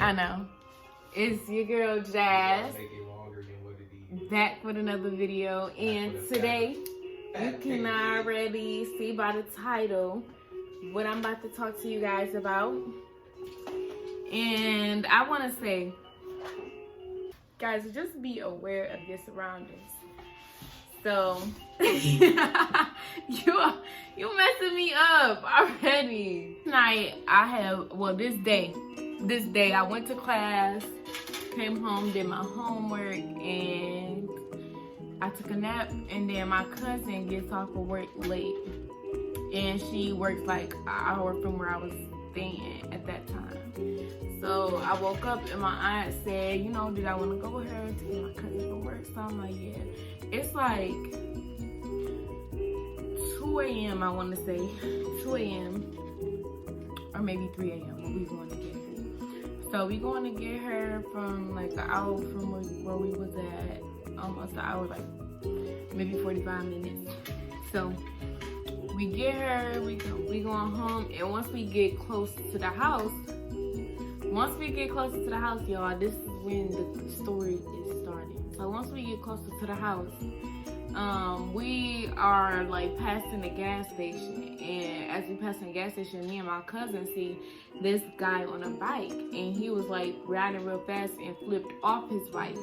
I know. It's your girl Jazz, back with another video, and today you can already see by the title what I'm about to talk to you guys about. And I want to say, guys, just be aware of your surroundings. So you messing me up already. Tonight this day I went to class, came home, did my homework, and I took a nap. And then my cousin gets off of work late, and she works like an hour from where I was staying at that time. So I woke up and my aunt said, you know, did I want to go with her to get my cousin from work? So I'm like, yeah. It's like 2 a.m. I want to say 2 a.m. or maybe 3 a.m. when we going to get her. So we going to get her from like an hour from where we was at, almost an hour, like maybe 45 minutes. So we get her, we going home, and once we get close to the house, y'all, this is when the story is starting. So once we get closer to the house, we are like passing the gas station, and as we passing the gas station, me and my cousin see this guy on a bike, and he was like riding real fast and flipped off his bike.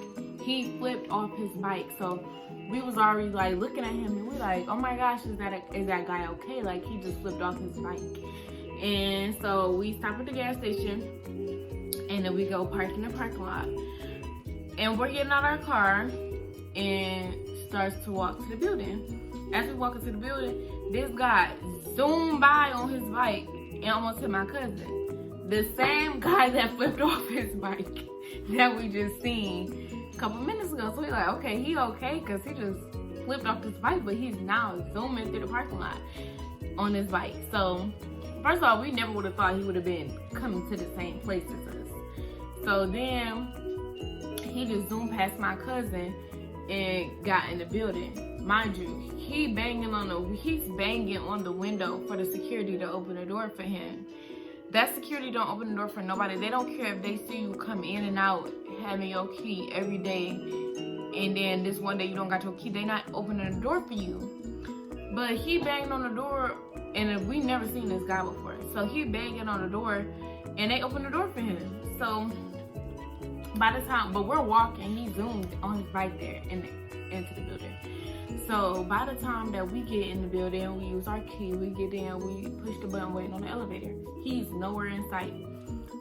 So we was already like looking at him, and we like, oh my gosh, is that guy okay? Like, he just flipped off his bike. And so we stop at the gas station, and then we go park in the parking lot, and we're getting out our car and starts to walk to the building. As we walk into the building, this guy zoomed by on his bike and almost hit my cousin. The same guy that flipped off his bike that we just seen a couple minutes ago. So we're like, okay, he okay, because he just flipped off his bike, but he's now zooming through the parking lot on his bike. So first of all, we never would have thought he would have been coming to the same place as us. So then he just zoomed past my cousin and got in the building. Mind you, he's banging on the window for the security to open the door for him. That security don't open the door for nobody. They don't care if they see you come in and out having your key every day, and then this one day you don't got your key. They not opening the door for you. But he banged on the door, and we never seen this guy before. So he banging on the door, and they opened the door for him. So by the time, but we're walking, he zoomed on his bike there into the building. So by the time that we get in the building, we use our key, we get in, we push the button waiting on the elevator. He's nowhere in sight.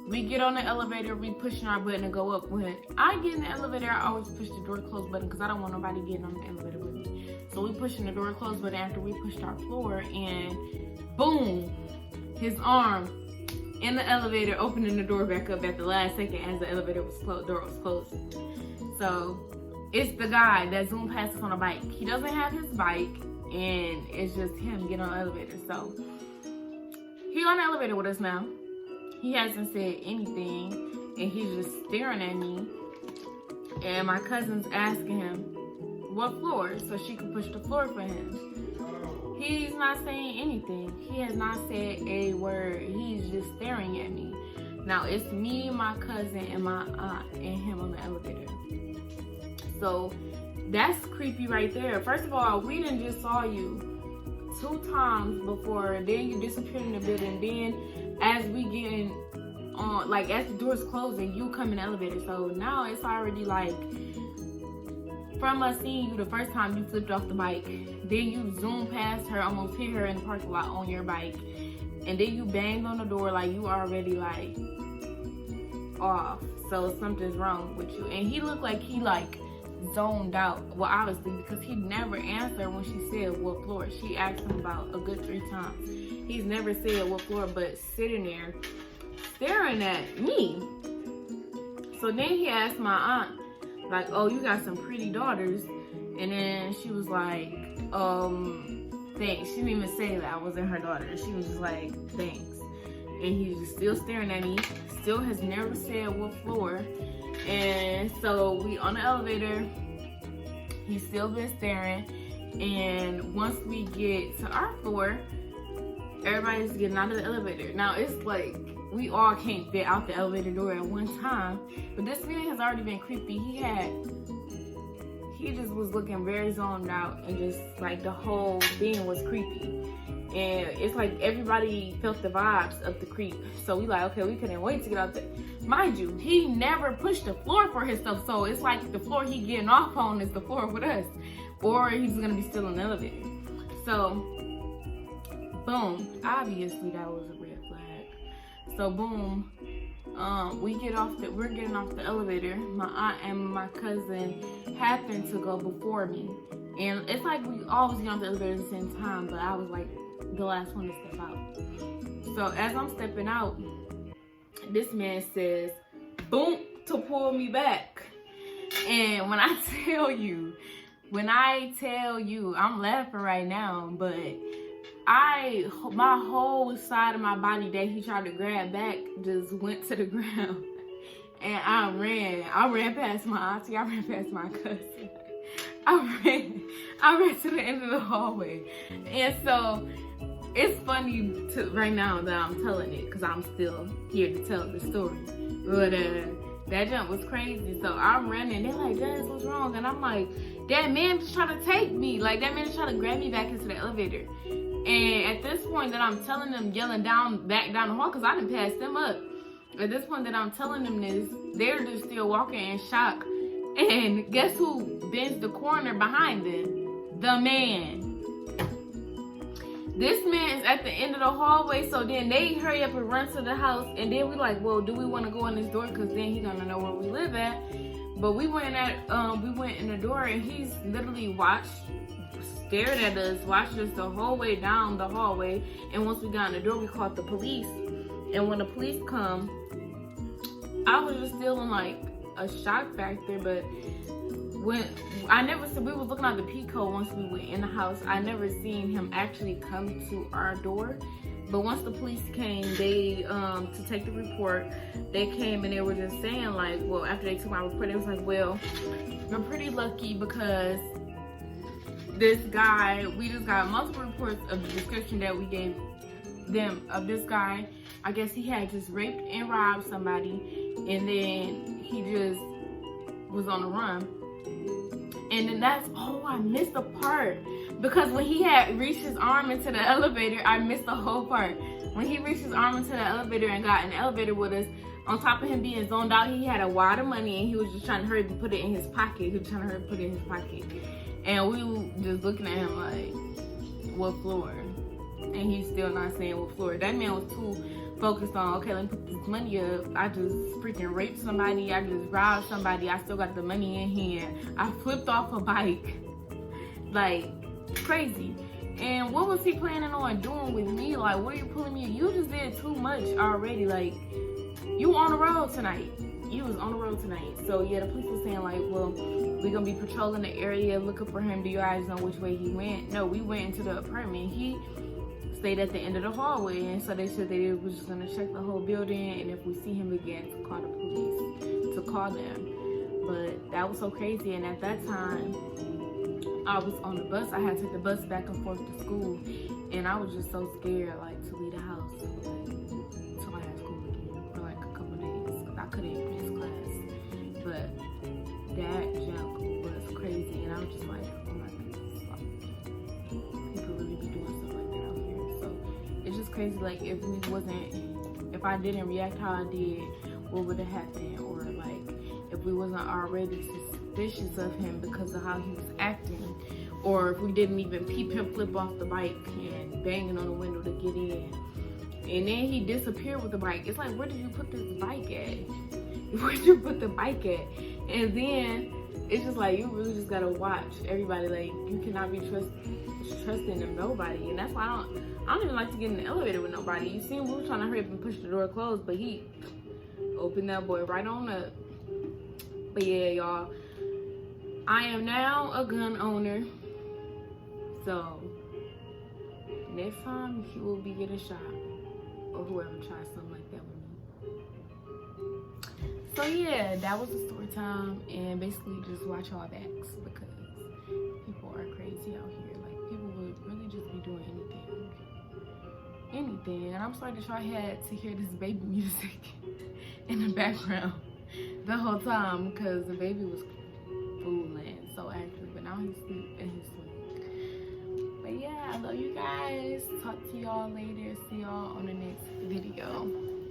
We get on the elevator, we pushing our button to go up. When I get in the elevator, I always push the door close button because I don't want nobody getting on the elevator with me. So we pushing the door close button after we pushed our floor, and boom, his arm in the elevator, opening the door back up at the last second as the elevator was closed, door was closed. So it's the guy that zoomed past us on a bike. He doesn't have his bike, and it's just him getting on the elevator. So he on the elevator with us now. He hasn't said anything, and he's just staring at me. And my cousin's asking him what floor, so she could push the floor for him. He's not saying anything. He has not said a word. He's just staring at me. Now it's me, my cousin, and my aunt, and him on the elevator. So that's creepy right there. First of all, we done just saw you 2 times before. Then you disappeared in the building. Then as we getting on, like as the doors closing, you come in the elevator. So now it's already like, from us seeing you the first time you flipped off the bike, then you zoomed past her, almost hit her in the parking lot on your bike, and then you banged on the door, like you already like off. So something's wrong with you. And he looked like he like zoned out. Well, obviously, because he never answered when she said what floor. She asked him about a good 3 times. He's never said what floor, but sitting there staring at me. So then he asked my aunt, like, oh, you got some pretty daughters. And then she was like, thanks. She didn't even say that I wasn't her daughter. She was just like, thanks. And he's just still staring at me. Still has never said what floor. And so we on the elevator. He's still been staring. And once we get to our floor, everybody's getting out of the elevator. Now it's like we all can't fit out the elevator door at one time. But this man has already been creepy. He just was looking very zoned out, and just like the whole thing was creepy. And it's like everybody felt the vibes of the creep. So we like, okay, we couldn't wait to get out there. Mind you, he never pushed the floor for his stuff. So it's like the floor he getting off on is the floor with us. Or he's gonna be still in the elevator. So, boom. Obviously that was a red flag. So boom. We're getting off the elevator. My aunt and my cousin happened to go before me. And it's like we always get on the elevator at the same time, but I was like the last one to step out. So as I'm stepping out, this man says, boom, to pull me back. And when I tell you, I'm laughing right now, but my whole side of my body that he tried to grab back just went to the ground. And I ran past my auntie, I ran past my cousin. I ran to the end of the hallway. And so it's funny right now that I'm telling it, because I'm still here to tell the story. But that jump was crazy. So I'm running. They're like, Jazz, what's wrong? And I'm like, that man just trying to take me. Like, that man just trying to grab me back into the elevator. And at this point that I'm telling them, yelling back down the hall, because I didn't pass them up. At this point that I'm telling them this, they're just still walking in shock. And guess who bends the corner behind them? The man. This man is at the end of the hallway, so then they hurry up and run to the house, and then we like, well, do we want to go in this door? Because then he gonna know where we live at. But we went in the door, and he's literally stared at us, watched us the whole way down the hallway. And once we got in the door, we called the police. And when the police come, I was just still in like a shock factor, but we was looking at the Pico once we were in the house. I never seen him actually come to our door. But once the police came, they to take the report, they came and they were just saying like, well, after they took my report, it was like, well, we're pretty lucky because this guy, we just got multiple reports of the description that we gave them of this guy. I guess he had just raped and robbed somebody, and then he just was on the run. And then I missed the part. Because when he had reached his arm into the elevator, I missed the whole part. When he reached his arm into the elevator and got in the elevator with us, on top of him being zoned out, he had a wad of money and he was just trying to hurry to put it in his pocket. And we were just looking at him like, what floor? And he's still not saying what floor. That man was too focused on, okay, let me put this money up. I just freaking raped somebody. I just robbed somebody. I still got the money in hand. I flipped off a bike. Like, crazy. And what was he planning on doing with me? Like, what are you pulling me? You just did too much already. Like, you on the road tonight. You was on the road tonight. So yeah, the police was saying like, well, we're gonna be patrolling the area looking for him. Do you guys know which way he went? No, we went into the apartment. He stayed at the end of the hallway, and so they said they was just gonna check the whole building, and if we see him again, to call the police, to call them. But that was so crazy. And at that time, I was on the bus. I had to take the bus back and forth to school, and I was just so scared, like, to leave the house, like, until I had school again for like a couple days, because I couldn't miss class. But that jump was crazy, and I was just like, oh my goodness, like, people really be doing stuff like that out here. So it's just crazy. Like, if I didn't react how I did, what would have happened? Or like, if we wasn't already suspicious of him because of how he was acting, or if we didn't even peep him flip off the bike and banging on the window to get in, and then he disappeared with the bike. It's like, where did you put this bike at? Where did you put the bike at? And then it's just like, you really just gotta watch everybody. Like, you cannot be trusting of nobody. And that's why I don't even like to get in the elevator with nobody. You see him, we were trying to hurry up and push the door closed, but he opened that boy right on up. But yeah, y'all, I am now a gun owner. So next time he will be getting shot, or whoever tries something like that with me. So yeah, that was the story time, and basically just watch our backs, because people are crazy out here. Like, people would really just be doing anything. anything. And I'm sorry that y'all had to hear this baby music in the background the whole time because the baby was fooling so active, but now he's asleep and he's sweet. But yeah, I love you guys. Talk to y'all later. See y'all on the next video.